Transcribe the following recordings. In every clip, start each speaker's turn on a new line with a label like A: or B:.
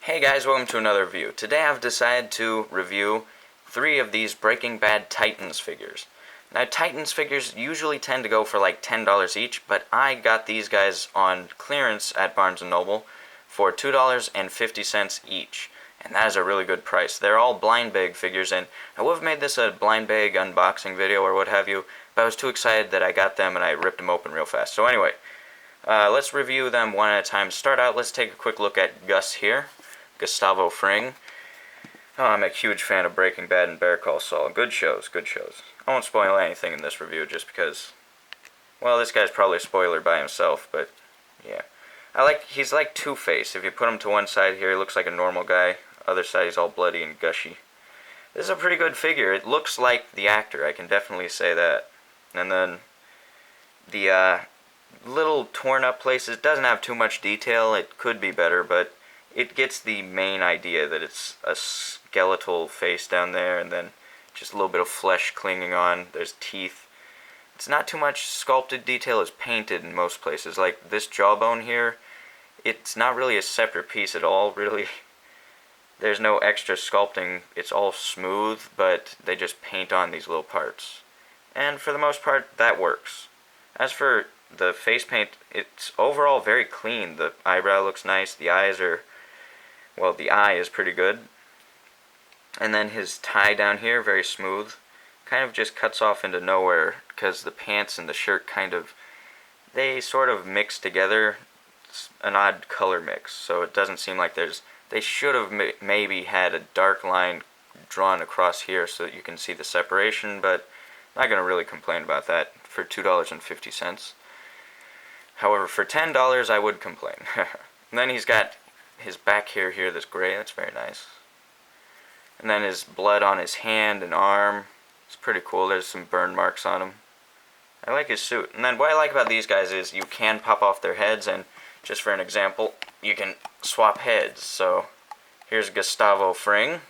A: Hey guys, welcome to another review. Today I've decided to review 3 of these Breaking Bad Titans figures. Now Titans figures usually tend to go for like $10 each, but I got these guys on clearance at Barnes & Noble for $2.50 each. And that is a really good price. They're all blind bag figures, and I would have made this a blind bag unboxing video or what have you, but I was too excited that I got them and I ripped them open real fast. So anyway, let's review them one at a time. To start out, let's take a quick look at Gus here. Gustavo Fring. Oh, I'm a huge fan of Breaking Bad and Better Call Saul. Good shows, good shows. I won't spoil anything in this review just because, well, this guy's probably a spoiler by himself, but yeah. He's like Two-Face. If you put him to one side here, he looks like a normal guy. Other side, he's all bloody and gushy. This is a pretty good figure. It looks like the actor, I can definitely say that. And then the little torn up places doesn't have too much detail. It could be better, but it gets the main idea that it's a skeletal face down there and then just a little bit of flesh clinging on. There's teeth. It's not too much sculpted detail. It's painted in most places. Like this jawbone here, it's not really a separate piece at all, really. There's no extra sculpting. It's all smooth, but they just paint on these little parts. And for the most part, that works. As for the face paint, it's overall very clean. The eyebrow looks nice. The eyes are... well, the eye is pretty good. And then his tie down here, very smooth. Kind of just cuts off into nowhere because the pants and the shirt they sort of mix together. It's an odd color mix, so it doesn't seem like they should have maybe had a dark line drawn across here so that you can see the separation, but I'm not going to really complain about that for $2.50. However, for $10 I would complain. And then he's got his back hair here that's gray. That's very nice. And then his blood on his hand and arm. It's pretty cool. There's some burn marks on him. I like his suit. And then what I like about these guys is you can pop off their heads, and just for an example, you can swap heads. So here's Gustavo Fring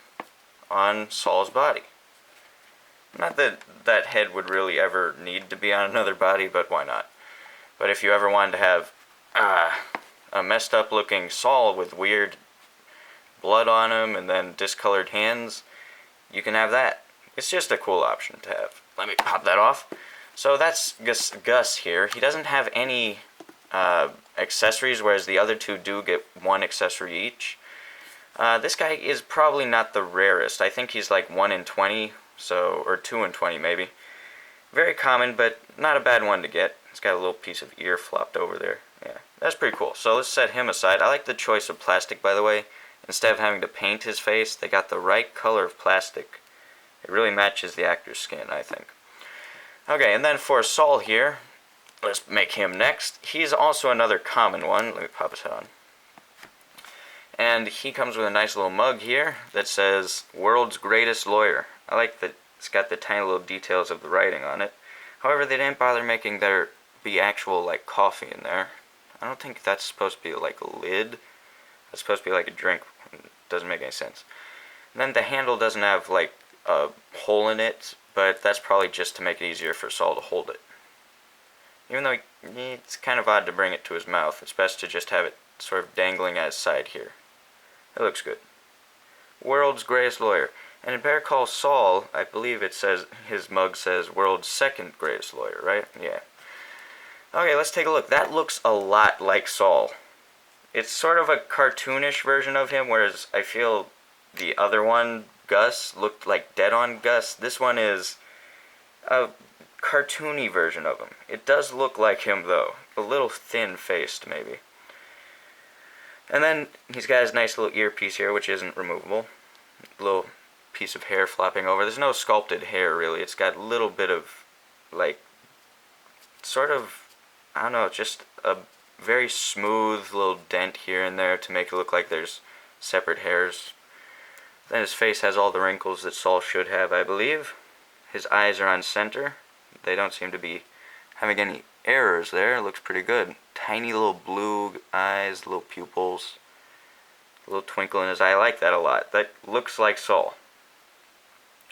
A: on Saul's body. Not that that head would really ever need to be on another body, but why not? But if you ever wanted to have a messed up looking Saul with weird blood on him and then discolored hands, you can have that. It's just a cool option to have. Let me pop that off. So that's Gus here. He doesn't have any accessories, whereas the other two do get one accessory each. This guy is probably not the rarest. I think he's like 1 in 20, or 2 in 20 maybe. Very common, but not a bad one to get. He's got a little piece of ear flopped over there. Yeah, that's pretty cool. So let's set him aside. I like the choice of plastic, by the way. Instead of having to paint his face, they got the right color of plastic. It really matches the actor's skin, I think. Okay, and then for Saul here, let's make him next. He's also another common one. Let me pop his head on. And he comes with a nice little mug here that says, "World's Greatest Lawyer." I like that it's got the tiny little details of the writing on it. However, they didn't bother making there be actual like coffee in there. I don't think that's supposed to be like a lid. That's supposed to be like a drink. It doesn't make any sense. And then the handle doesn't have like a hole in it, but that's probably just to make it easier for Saul to hold it. Even though it's kind of odd to bring it to his mouth, it's best to just have it sort of dangling at his side here. It looks good. World's Greatest Lawyer. And in Better Call Saul, I believe it says, his mug says World's Second Greatest Lawyer, right? Yeah. Okay, let's take a look. That looks a lot like Saul. It's sort of a cartoonish version of him, whereas I feel the other one, Gus, looked like dead-on Gus. This one is a cartoony version of him. It does look like him, though. A little thin-faced, maybe. And then he's got his nice little earpiece here, which isn't removable. A little piece of hair flopping over. There's no sculpted hair, really. It's got a little bit of, like, sort of, I don't know, just a very smooth little dent here and there to make it look like there's separate hairs. Then his face has all the wrinkles that Saul should have, I believe. His eyes are on center. They don't seem to be having any errors there. It looks pretty good. Tiny little blue eyes, little pupils, a little twinkle in his eye. I like that a lot. That looks like Saul.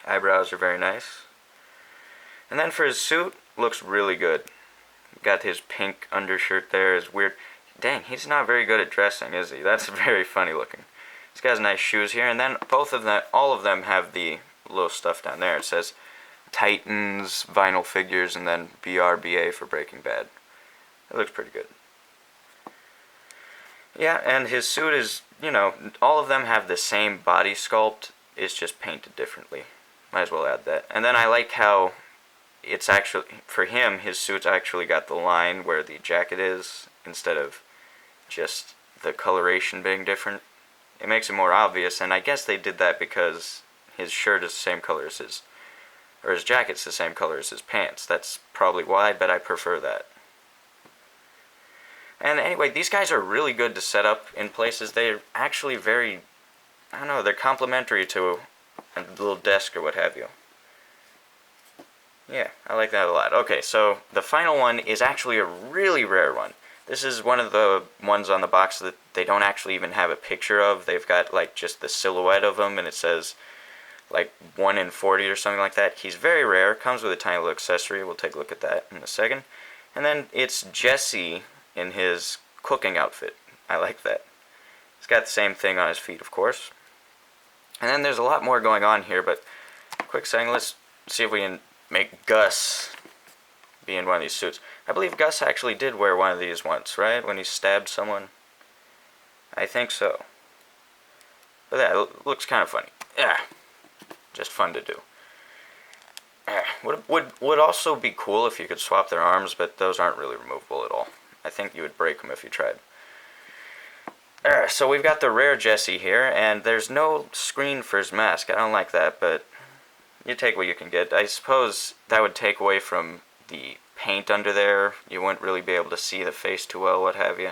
A: Eyebrows are very nice. And then for his suit, looks really good. Got his pink undershirt there, his weird... Dang, he's not very good at dressing, is he? That's very funny looking. He's got nice shoes here, and then all of them have the little stuff down there. It says Titans, vinyl figures, and then BRBA for Breaking Bad. It looks pretty good. Yeah, and his suit is, all of them have the same body sculpt. It's just painted differently. Might as well add that. And then I like how it's actually, for him, his suit's actually got the line where the jacket is, instead of just the coloration being different. It makes it more obvious, and I guess they did that because his shirt is the same color as his jacket's the same color as his pants. That's probably why, but I prefer that. And anyway, these guys are really good to set up in places. They're actually very, I don't know, they're complementary to a little desk or what have you. Yeah, I like that a lot. Okay, so the final one is actually a really rare one. This is one of the ones on the box that they don't actually even have a picture of. They've got like just the silhouette of him, and it says like 1 in 40 or something like that. He's very rare, comes with a tiny little accessory. We'll take a look at that in a second. And then it's Jessie in his cooking outfit. I like that. He's got the same thing on his feet, of course. And then there's a lot more going on here, but quick second, let's see if we can make Gus be in one of these suits. I believe Gus actually did wear one of these once, right? When he stabbed someone. I think so. But that looks kind of funny. Yeah, just fun to do. Would also be cool if you could swap their arms, but those aren't really removable at all. I think you would break them if you tried. So we've got the rare Jessie here, and there's no screen for his mask. I don't like that, but you take what you can get. I suppose that would take away from the paint under there. You wouldn't really be able to see the face too well, what have you.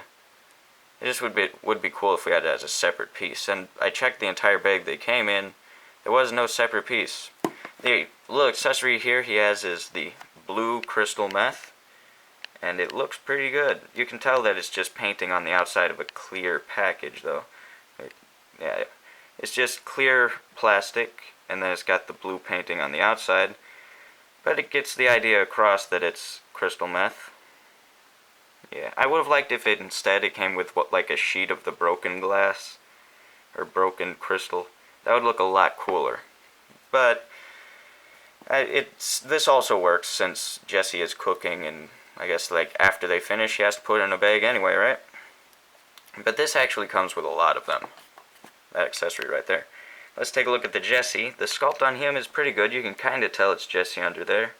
A: It just would be cool if we had it as a separate piece. And I checked the entire bag they came in. There was no separate piece. The little accessory here he has is the blue crystal meth, and it looks pretty good. You can tell that it's just painting on the outside of a clear package, though. Yeah, it's just clear plastic, and then it's got the blue painting on the outside, but it gets the idea across that it's crystal meth. Yeah, I would have liked if it came with like a sheet of the broken glass or broken crystal. That would look a lot cooler. But this also works since Jessie is cooking, and I guess like after they finish, he has to put it in a bag anyway, right? But this actually comes with a lot of them. That accessory right there. Let's take a look at the Jessie. The sculpt on him is pretty good. You can kind of tell it's Jessie under there.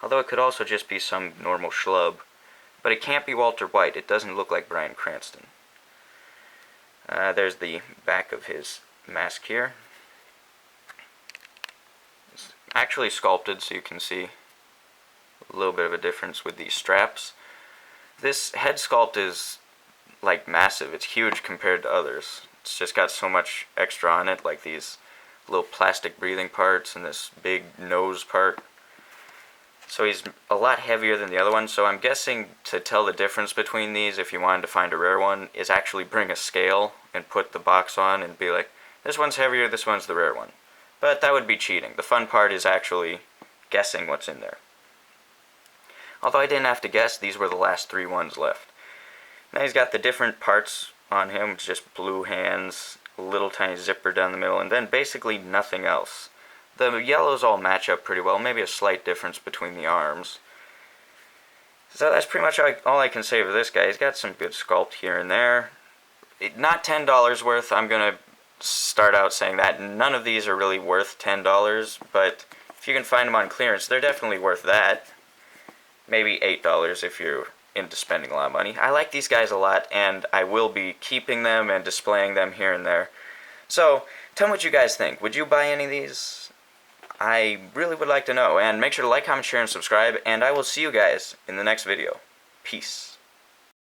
A: Although it could also just be some normal schlub. But it can't be Walter White. It doesn't look like Bryan Cranston. There's the back of his mask here. It's actually sculpted, so you can see a little bit of a difference with these straps. This head sculpt is like massive. It's huge compared to others. It's just got so much extra on it, like these little plastic breathing parts and this big nose part. So he's a lot heavier than the other one, so I'm guessing to tell the difference between these, if you wanted to find a rare one, is actually bring a scale and put the box on and be like, this one's heavier, this one's the rare one. But that would be cheating. The fun part is actually guessing what's in there. Although I didn't have to guess, these were the last 3 ones left. Now he's got the different parts on him. It's just blue hands, a little tiny zipper down the middle, and then basically nothing else. The yellows all match up pretty well, maybe a slight difference between the arms. So that's pretty much all I can say for this guy. He's got some good sculpt here and there. Not $10 worth. I'm going to start out saying that. None of these are really worth $10, but if you can find them on clearance, they're definitely worth that. Maybe $8 if you're into spending a lot of money. I like these guys a lot, and I will be keeping them and displaying them here and there. So, tell me what you guys think. Would you buy any of these? I really would like to know, and make sure to like, comment, share, and subscribe, and I will see you guys in the next video. Peace.